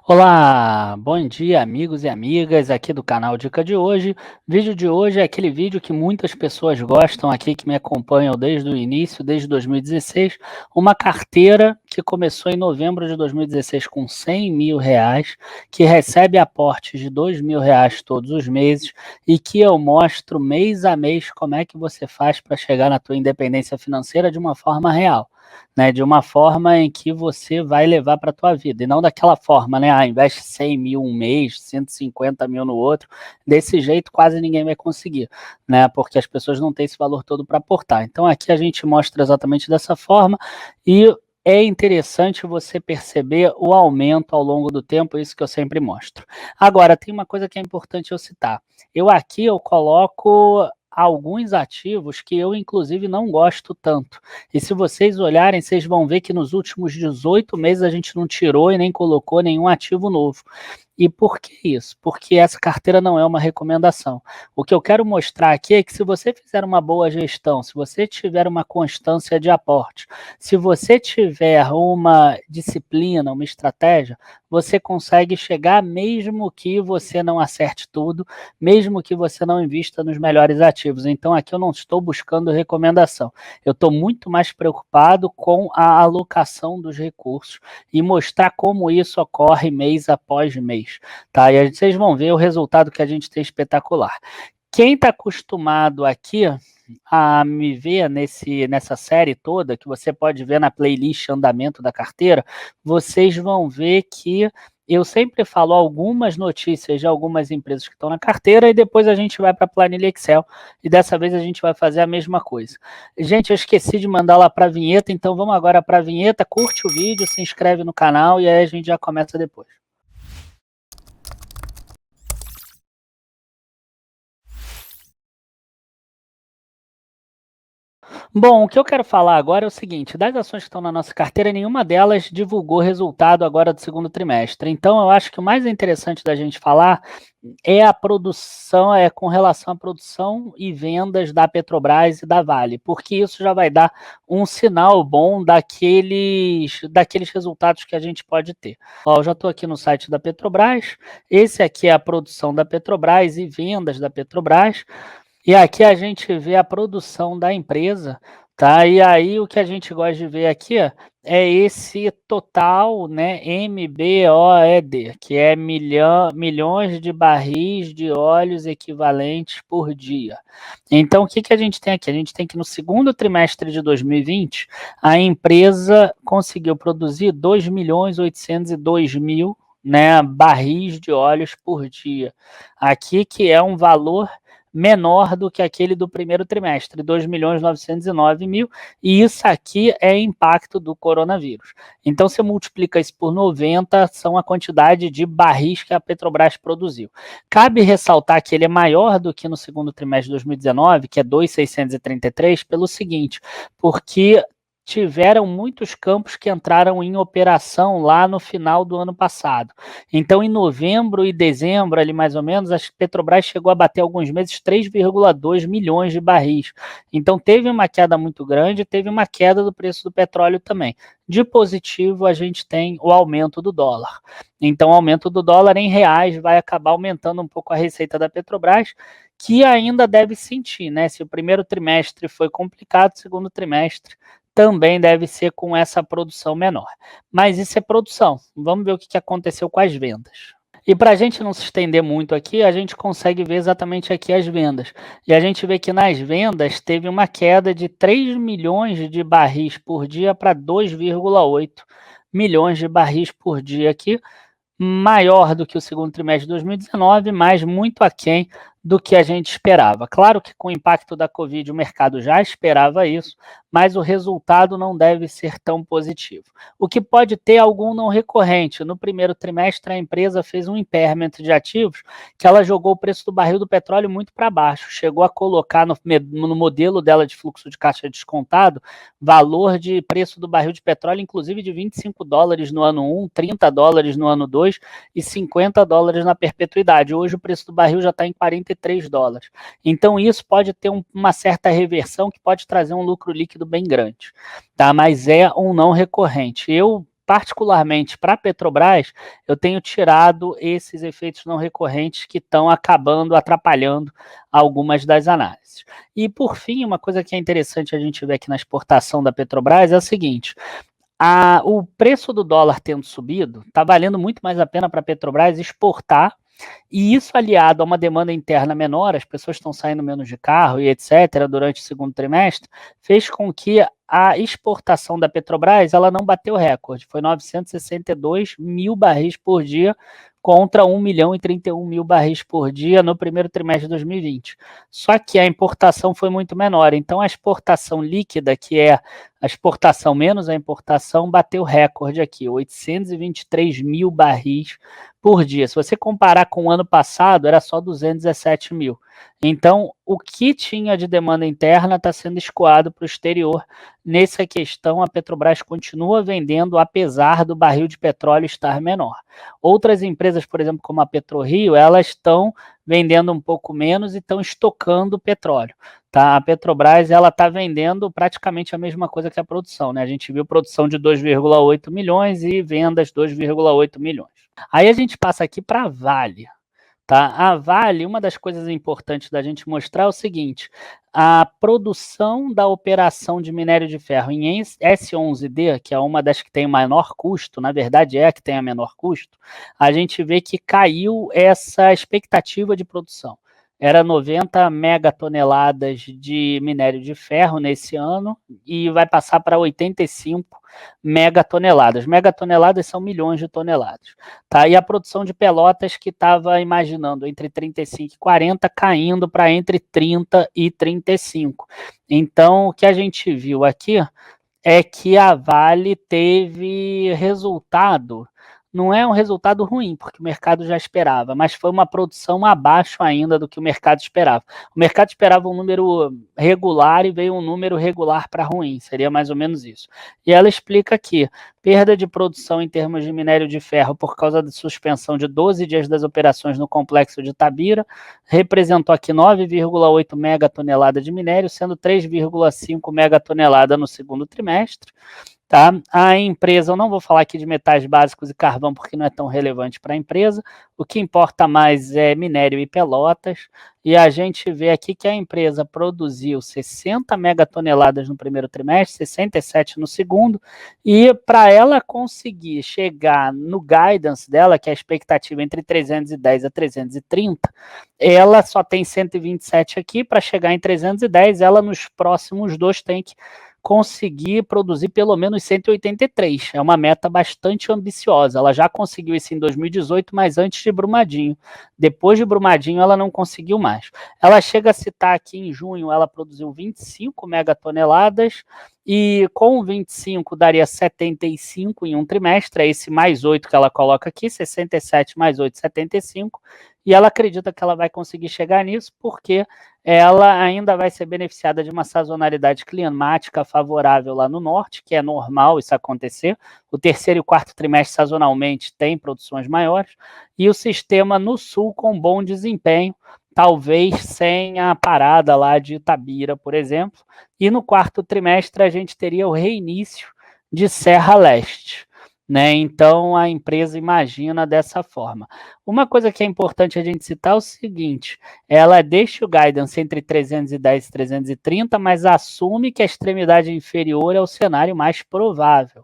Olá, bom dia amigos e amigas aqui do canal Dica de hoje. O vídeo de hoje é aquele vídeo que muitas pessoas gostam aqui, que me acompanham desde o início, desde 2016. Uma carteira que começou em novembro de 2016 com R$ 100.000, que recebe aportes de R$ 2.000 todos os meses e que eu mostro mês a mês como é que você faz para chegar na tua independência financeira de uma forma real. Né, de uma forma em que você vai levar para a tua vida, e não daquela forma, né, investe 100 mil um mês, 150 mil no outro, desse jeito quase ninguém vai conseguir, né, porque as pessoas não têm esse valor todo para aportar. Então aqui a gente mostra exatamente dessa forma, e é interessante você perceber o aumento ao longo do tempo, isso que eu sempre mostro. Agora, tem uma coisa que é importante eu citar, eu coloco alguns ativos que eu inclusive não gosto tanto, e se vocês olharem, vocês vão ver que nos últimos 18 meses a gente não tirou e nem colocou nenhum ativo novo. E por que isso? Porque essa carteira não é uma recomendação. O que eu quero mostrar aqui é que se você fizer uma boa gestão, se você tiver uma constância de aporte, se você tiver uma disciplina, uma estratégia, você consegue chegar mesmo que você não acerte tudo, mesmo que você não invista nos melhores ativos. Então aqui eu não estou buscando recomendação. Eu estou muito mais preocupado com a alocação dos recursos e mostrar como isso ocorre mês após mês, tá? E vocês vão ver o resultado que a gente tem espetacular. Quem está acostumado aqui a me ver nessa série toda, que você pode ver na playlist Andamento da Carteira, vocês vão ver que eu sempre falo algumas notícias de algumas empresas que estão na carteira e depois a gente vai para a planilha Excel e dessa vez a gente vai fazer a mesma coisa. Gente, eu esqueci de mandar lá para a vinheta, então vamos agora para a vinheta, curte o vídeo, se inscreve no canal e aí a gente já começa depois. Bom, o que eu quero falar agora é o seguinte: das ações que estão na nossa carteira, nenhuma delas divulgou resultado agora do segundo trimestre. Então, eu acho que o mais interessante da gente falar é a produção, é com relação à produção e vendas da Petrobras e da Vale, porque isso já vai dar um sinal bom daqueles resultados que a gente pode ter. Ó, eu já estou aqui no site da Petrobras, esse aqui é a produção da Petrobras e vendas da Petrobras. E aqui a gente vê a produção da empresa, tá? E aí o que a gente gosta de ver aqui, ó, é esse total, né, MBOED, que é milhões de barris de óleos equivalentes por dia. Então, o que que a gente tem aqui? A gente tem que no segundo trimestre de 2020, a empresa conseguiu produzir 2.802.000, né, barris de óleos por dia. Aqui que é um valor menor do que aquele do primeiro trimestre, 2.909.000, e isso aqui é impacto do coronavírus. Então, você multiplica isso por 90, são a quantidade de barris que a Petrobras produziu. Cabe ressaltar que ele é maior do que no segundo trimestre de 2019, que é 2.633, pelo seguinte, porque tiveram muitos campos que entraram em operação lá no final do ano passado. Então, em novembro e dezembro, ali mais ou menos, a Petrobras chegou a bater alguns meses 3,2 milhões de barris. Então, teve uma queda muito grande, teve uma queda do preço do petróleo também. De positivo, a gente tem o aumento do dólar. Então, o aumento do dólar em reais vai acabar aumentando um pouco a receita da Petrobras, que ainda deve sentir, né? Se o primeiro trimestre foi complicado, o segundo trimestre também deve ser com essa produção menor. Mas isso é produção. Vamos ver o que aconteceu com as vendas. E para a gente não se estender muito aqui, a gente consegue ver exatamente aqui as vendas. E a gente vê que nas vendas teve uma queda de 3 milhões de barris por dia para 2,8 milhões de barris por dia aqui, maior do que o segundo trimestre de 2019, mas muito aquém do que a gente esperava. Claro que com o impacto da Covid o mercado já esperava isso, mas o resultado não deve ser tão positivo. O que pode ter algum não recorrente. No primeiro trimestre, a empresa fez um impairment de ativos que ela jogou o preço do barril do petróleo muito para baixo, chegou a colocar no modelo dela de fluxo de caixa descontado valor de preço do barril de petróleo, inclusive de $25 no ano 1, $30 no ano 2 e $50 na perpetuidade. Hoje o preço do barril já está em $43. Então isso pode ter uma certa reversão que pode trazer um lucro líquido bem grande, tá? Mas é um não recorrente. Eu particularmente para a Petrobras, eu tenho tirado esses efeitos não recorrentes que estão acabando atrapalhando algumas das análises. E, por fim, uma coisa que é interessante a gente ver aqui na exportação da Petrobras é o seguinte: o preço do dólar tendo subido, está valendo muito mais a pena para a Petrobras exportar, e isso aliado a uma demanda interna menor, as pessoas estão saindo menos de carro e etc., durante o segundo trimestre, fez com que a exportação da Petrobras ela não bateu recorde, foi 962 mil barris por dia contra 1 milhão e 31 mil barris por dia no primeiro trimestre de 2020. Só que a importação foi muito menor, então a exportação líquida, que é a exportação menos a importação, bateu recorde aqui, 823 mil barris por dia. Se você comparar com o ano passado, era só 217 mil. Então, o que tinha de demanda interna está sendo escoado para o exterior. Nessa questão, a Petrobras continua vendendo, apesar do barril de petróleo estar menor. Outras empresas, por exemplo, como a PetroRio, elas estão vendendo um pouco menos e estão estocando petróleo. Tá? A Petrobras ela está vendendo praticamente a mesma coisa que a produção. Né? A gente viu produção de 2,8 milhões e vendas 2,8 milhões. Aí a gente passa aqui para a Vale. Tá? A Vale, uma das coisas importantes da gente mostrar é o seguinte: a produção da operação de minério de ferro em S11D, que é uma das que tem o menor custo, na verdade é a que tem a menor custo, a gente vê que caiu essa expectativa de produção. Era 90 megatoneladas de minério de ferro nesse ano e vai passar para 85 megatoneladas. Megatoneladas são milhões de toneladas. Tá? E a produção de Pelotas, que estava imaginando entre 35 e 40, caindo para entre 30 e 35. Então, o que a gente viu aqui é que a Vale teve resultado, não é um resultado ruim, porque o mercado já esperava, mas foi uma produção abaixo ainda do que o mercado esperava. O mercado esperava um número regular e veio um número regular para ruim, seria mais ou menos isso. E ela explica aqui: perda de produção em termos de minério de ferro por causa da suspensão de 12 dias das operações no complexo de Itabira, representou aqui 9,8 megatonelada de minério, sendo 3,5 megatonelada no segundo trimestre. Tá? A empresa, eu não vou falar aqui de metais básicos e carvão, porque não é tão relevante para a empresa. O que importa mais é minério e Pelotas. E a gente vê aqui que a empresa produziu 60 megatoneladas no primeiro trimestre, 67 no segundo. E para ela conseguir chegar no guidance dela, que é a expectativa entre 310 a 330, ela só tem 127 aqui. Para chegar em 310, ela nos próximos dois tem que conseguir produzir pelo menos 183. É uma meta bastante ambiciosa. Ela já conseguiu isso em 2018, mas antes de Brumadinho. Depois de Brumadinho, ela não conseguiu mais. Ela chega a citar aqui em junho, ela produziu 25 megatoneladas, e com 25 daria 75 em um trimestre, é esse mais 8 que ela coloca aqui, 67 mais 8, 75, e ela acredita que ela vai conseguir chegar nisso, porque ela ainda vai ser beneficiada de uma sazonalidade climática favorável lá no norte, que é normal isso acontecer. O terceiro e o quarto trimestre, sazonalmente, tem produções maiores, e o sistema no sul com bom desempenho, talvez sem a parada lá de Itabira, por exemplo. E no quarto trimestre a gente teria o reinício de Serra Leste. Né? Então a empresa imagina dessa forma. Uma coisa que é importante a gente citar é o seguinte: ela deixa o guidance entre 310 e 330, mas assume que a extremidade inferior é o cenário mais provável.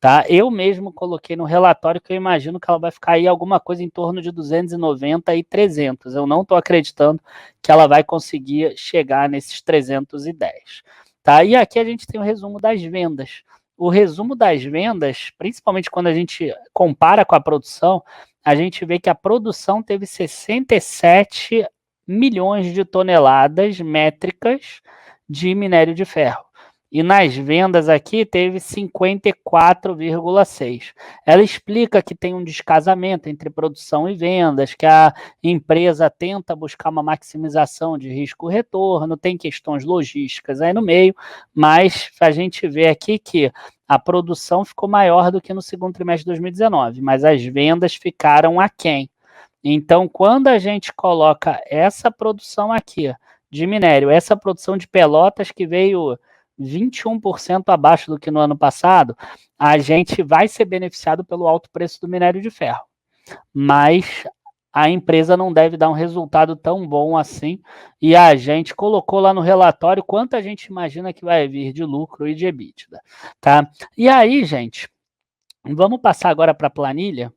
Tá? Eu mesmo coloquei no relatório que eu imagino que ela vai ficar aí alguma coisa em torno de 290 e 300. Eu não estou acreditando que ela vai conseguir chegar nesses 310. Tá? E aqui a gente tem o resumo das vendas. O resumo das vendas, principalmente quando a gente compara com a produção, a gente vê que a produção teve 67 milhões de toneladas métricas de minério de ferro. E nas vendas aqui teve 54,6. Ela explica que tem um descasamento entre produção e vendas, que a empresa tenta buscar uma maximização de risco-retorno, tem questões logísticas aí no meio, mas a gente vê aqui que a produção ficou maior do que no segundo trimestre de 2019, mas as vendas ficaram aquém. Então, quando a gente coloca essa produção aqui de minério, essa produção de Pelotas que veio 21% abaixo do que no ano passado, a gente vai ser beneficiado pelo alto preço do minério de ferro. Mas a empresa não deve dar um resultado tão bom assim, e a gente colocou lá no relatório quanto a gente imagina que vai vir de lucro e de EBITDA, tá? E aí, gente, vamos passar agora para a planilha,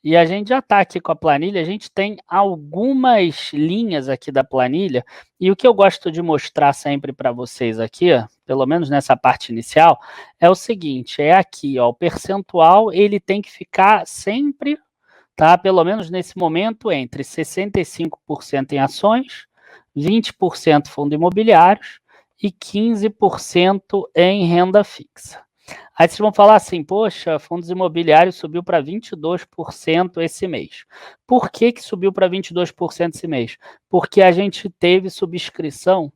e a gente já está aqui com a planilha, a gente tem algumas linhas aqui da planilha, e o que eu gosto de mostrar sempre para vocês aqui, ó, pelo menos nessa parte inicial, é o seguinte, é aqui, ó, o percentual, ele tem que ficar sempre, tá? Pelo menos nesse momento, entre 65% em ações, 20% fundo imobiliários e 15% em renda fixa. Aí vocês vão falar assim, poxa, fundos imobiliários subiu para 22% esse mês. Por que subiu para 22% esse mês? Porque a gente teve subscrição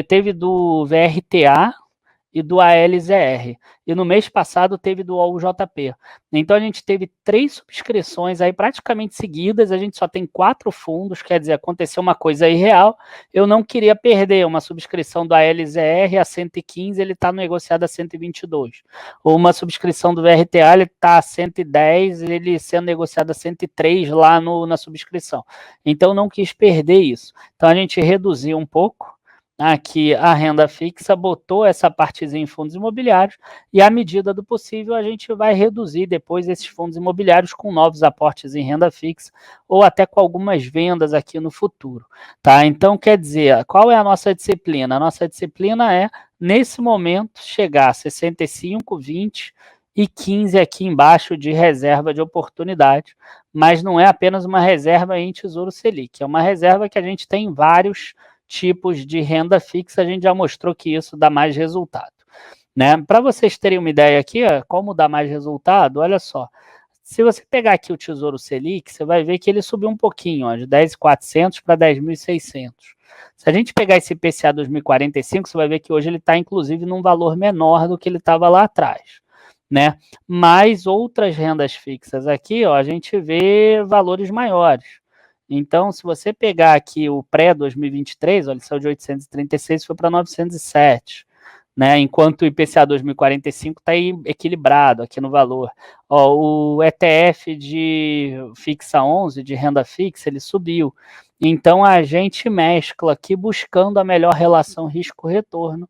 teve do VRTA, e do ALZR. E no mês passado teve do UJP. Então a gente teve 3 subscrições aí praticamente seguidas, a gente só tem 4 fundos, quer dizer, aconteceu uma coisa irreal, eu não queria perder uma subscrição do ALZR a 115, ele está negociado a 122. Ou uma subscrição do VRTA, ele está a 110, ele sendo negociado a 103 lá na subscrição. Então não quis perder isso. Então a gente reduziu um pouco aqui a renda fixa, botou essa partezinha em fundos imobiliários e, à medida do possível, a gente vai reduzir depois esses fundos imobiliários com novos aportes em renda fixa ou até com algumas vendas aqui no futuro, tá? Então, quer dizer, qual é a nossa disciplina? A nossa disciplina é, nesse momento, chegar a 65, 20 e 15 aqui embaixo de reserva de oportunidade, mas não é apenas uma reserva em Tesouro Selic, é uma reserva que a gente tem vários tipos de renda fixa, a gente já mostrou que isso dá mais resultado, né? Para vocês terem uma ideia aqui, ó, como dá mais resultado, olha só, se você pegar aqui o Tesouro Selic, você vai ver que ele subiu um pouquinho, ó, de 10.400 para 10.600. Se a gente pegar esse IPCA 2045, você vai ver que hoje ele está, inclusive, num valor menor do que ele estava lá atrás, né? Mas outras rendas fixas aqui, ó, a gente vê valores maiores. Então, se você pegar aqui o pré-2023, olha, ele saiu de 836 e foi para 907, né? Enquanto o IPCA 2045 está equilibrado aqui no valor. Ó, o ETF de fixa 11, de renda fixa, ele subiu. Então, a gente mescla aqui buscando a melhor relação risco-retorno,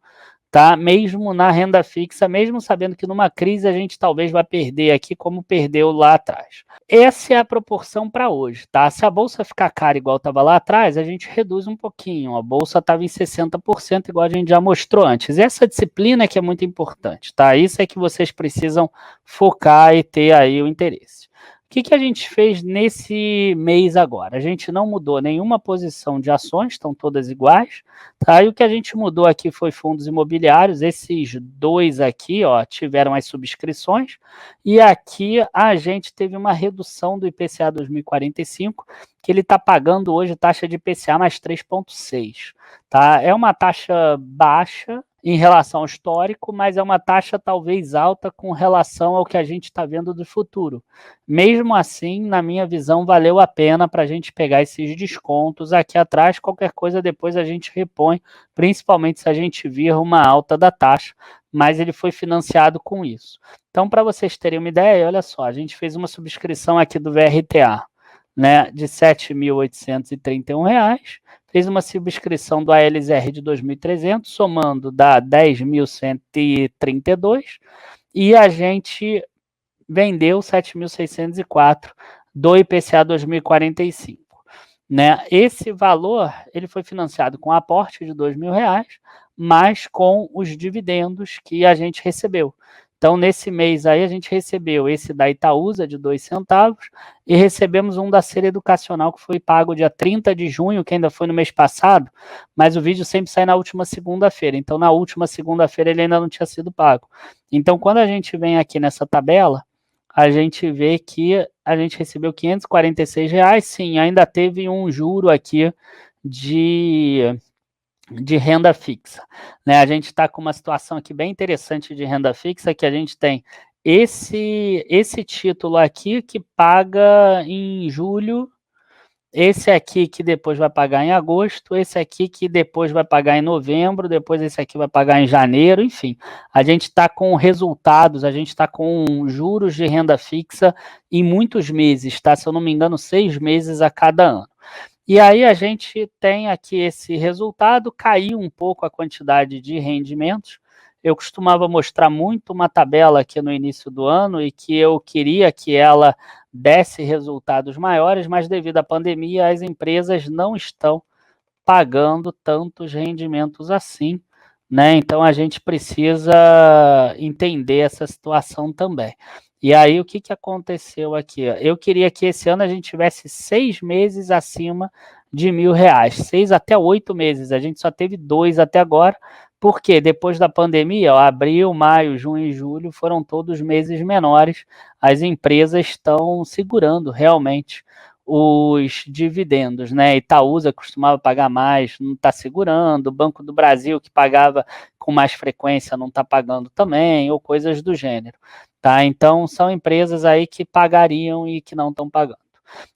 tá? Mesmo na renda fixa, mesmo sabendo que numa crise a gente talvez vai perder aqui como perdeu lá atrás. Essa é a proporção para hoje, tá? Se a bolsa ficar cara igual estava lá atrás, a gente reduz um pouquinho. A bolsa estava em 60%, igual a gente já mostrou antes. Essa disciplina é que é muito importante, tá? Isso é que vocês precisam focar e ter aí o interesse. O que a gente fez nesse mês agora? A gente não mudou nenhuma posição de ações, estão todas iguais, tá? E o que a gente mudou aqui foi fundos imobiliários, esses dois aqui, ó, tiveram as subscrições, e aqui a gente teve uma redução do IPCA 2045, que ele está pagando hoje taxa de IPCA mais 3,6, tá? É uma taxa baixa em relação ao histórico, mas é uma taxa talvez alta com relação ao que a gente está vendo do futuro. Mesmo assim, na minha visão, valeu a pena para a gente pegar esses descontos aqui atrás. Qualquer coisa depois a gente repõe, principalmente se a gente vir uma alta da taxa, mas ele foi financiado com isso. Então, para vocês terem uma ideia, olha só, a gente fez uma subscrição aqui do VRTA, né, de R$ 7.831, fez uma subscrição do ALZR de 2.300, somando dá 10.132, e a gente vendeu 7.604 do IPCA 2045. Né? Esse valor ele foi financiado com aporte de R$2.000, mas com os dividendos que a gente recebeu. Então, nesse mês aí, a gente recebeu esse da Itaúsa, de 2 centavos, e recebemos um da Ser Educacional, que foi pago dia 30 de junho, que ainda foi no mês passado, mas o vídeo sempre sai na última segunda-feira. Então, na última segunda-feira, ele ainda não tinha sido pago. Então, quando a gente vem aqui nessa tabela, a gente vê que a gente recebeu R$546, sim, ainda teve um juro aqui de renda fixa, né? A gente está com uma situação aqui bem interessante de renda fixa, que a gente tem esse título aqui que paga em julho, esse aqui que depois vai pagar em agosto, esse aqui que depois vai pagar em novembro, depois esse aqui vai pagar em janeiro, enfim. A gente está com resultados, a gente está com juros de renda fixa em muitos meses, tá? Se eu não me engano, 6 meses a cada ano. E aí a gente tem aqui esse resultado, caiu um pouco a quantidade de rendimentos. Eu costumava mostrar muito uma tabela aqui no início do ano e que eu queria que ela desse resultados maiores, mas devido à pandemia as empresas não estão pagando tantos rendimentos assim, né? Então a gente precisa entender essa situação também. E aí o que aconteceu aqui? Eu queria que esse ano a gente tivesse 6 meses acima de R$ 1.000, 6 até 8 meses. A gente só teve 2 até agora, porque depois da pandemia, ó, abril, maio, junho e julho foram todos meses menores. As empresas estão segurando realmente os dividendos, né? Itaúsa costumava pagar mais, não está segurando. O Banco do Brasil, que pagava com mais frequência, não está pagando também, ou coisas do gênero, tá? Então, são empresas aí que pagariam e que não estão pagando.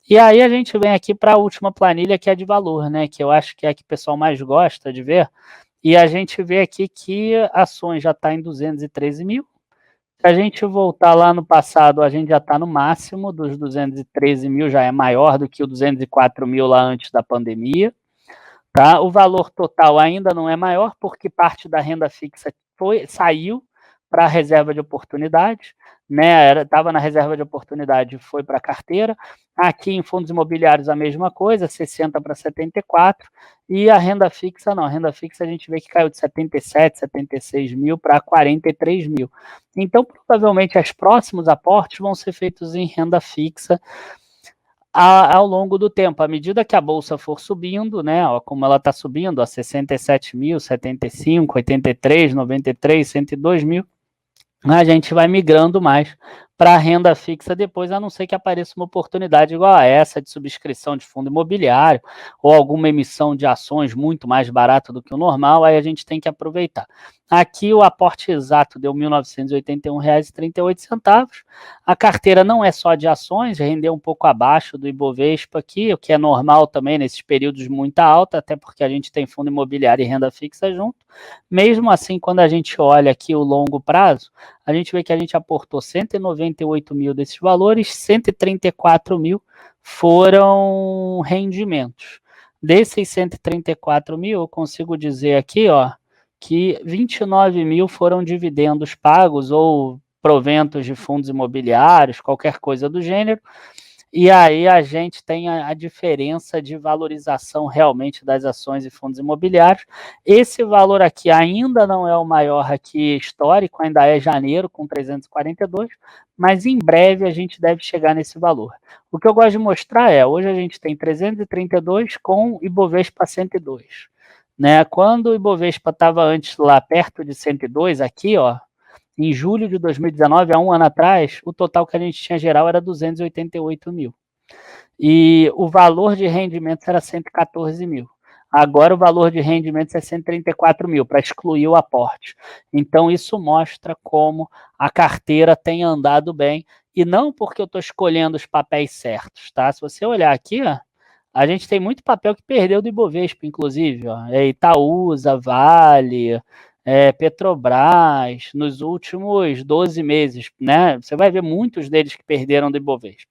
E aí a gente vem aqui para a última planilha, que é de valor, né? Que eu acho que é a que o pessoal mais gosta de ver. E a gente vê aqui que ações já está em 213 mil. Se a gente voltar lá no passado, a gente já está no máximo dos 213 mil, já é maior do que o 204 mil lá antes da pandemia. Tá? O valor total ainda não é maior, porque parte da renda fixa saiu para a reserva de oportunidade, né? Estava na reserva de oportunidade, foi para a carteira. Aqui em fundos imobiliários a mesma coisa, 60 para 74, e a renda fixa não, a renda fixa a gente vê que caiu de 77, 76 mil para 43 mil. Então, provavelmente, os próximos aportes vão ser feitos em renda fixa ao longo do tempo, à medida que a bolsa for subindo, né, ó, como ela está subindo, a 67 mil, 75, 83, 93, 102 mil, a gente vai migrando mais para a renda fixa depois, a não ser que apareça uma oportunidade igual a essa de subscrição de fundo imobiliário ou alguma emissão de ações muito mais barata do que o normal, aí a gente tem que aproveitar. Aqui o aporte exato deu R$ 1.981,38. A carteira não é só de ações, rendeu um pouco abaixo do Ibovespa aqui, o que é normal também nesses períodos muito alta, até porque a gente tem fundo imobiliário e renda fixa junto. Mesmo assim, quando a gente olha aqui o longo prazo, a gente vê que a gente aportou 198 mil desses valores, 134 mil foram rendimentos. Desses 134 mil, eu consigo dizer aqui, ó, que 29 mil foram dividendos pagos ou proventos de fundos imobiliários, qualquer coisa do gênero. E aí a gente tem a diferença de valorização realmente das ações e fundos imobiliários. Esse valor aqui ainda não é o maior aqui histórico, ainda é janeiro com 342, mas em breve a gente deve chegar nesse valor. O que eu gosto de mostrar é, hoje a gente tem 332 com Ibovespa 102. Né? Quando o Ibovespa estava antes lá perto de 102, aqui, ó, em julho de 2019, há um ano atrás, o total que a gente tinha geral era 288 mil. E o valor de rendimentos era 114 mil. Agora o valor de rendimentos é 134 mil, para excluir o aporte. Então isso mostra como a carteira tem andado bem, e não porque eu estou escolhendo os papéis certos, tá? Se você olhar aqui, ó, a gente tem muito papel que perdeu do Ibovespa, inclusive, ó, Itaúsa, Vale, Petrobras, nos últimos 12 meses, né? Você vai ver muitos deles que perderam do Ibovespa.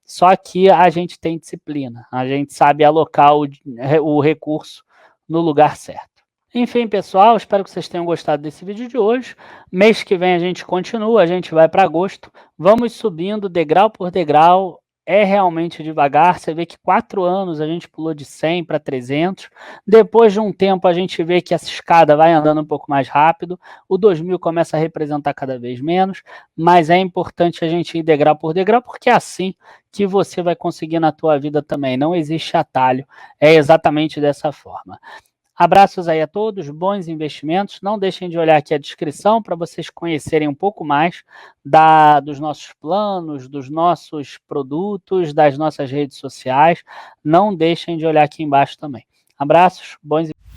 Só que a gente tem disciplina, a gente sabe alocar o recurso no lugar certo. Enfim, pessoal, espero que vocês tenham gostado desse vídeo de hoje. Mês que vem a gente continua, a gente vai para agosto. Vamos subindo degrau por degrau. É realmente devagar, você vê que 4 anos a gente pulou de 100 para 300, depois de um tempo a gente vê que essa escada vai andando um pouco mais rápido, o 2000 começa a representar cada vez menos, mas é importante a gente ir degrau por degrau, porque é assim que você vai conseguir na tua vida também, não existe atalho, é exatamente dessa forma. Abraços aí a todos, bons investimentos. Não deixem de olhar aqui a descrição para vocês conhecerem um pouco mais dos nossos planos, dos nossos produtos, das nossas redes sociais. Não deixem de olhar aqui embaixo também. Abraços, bons investimentos.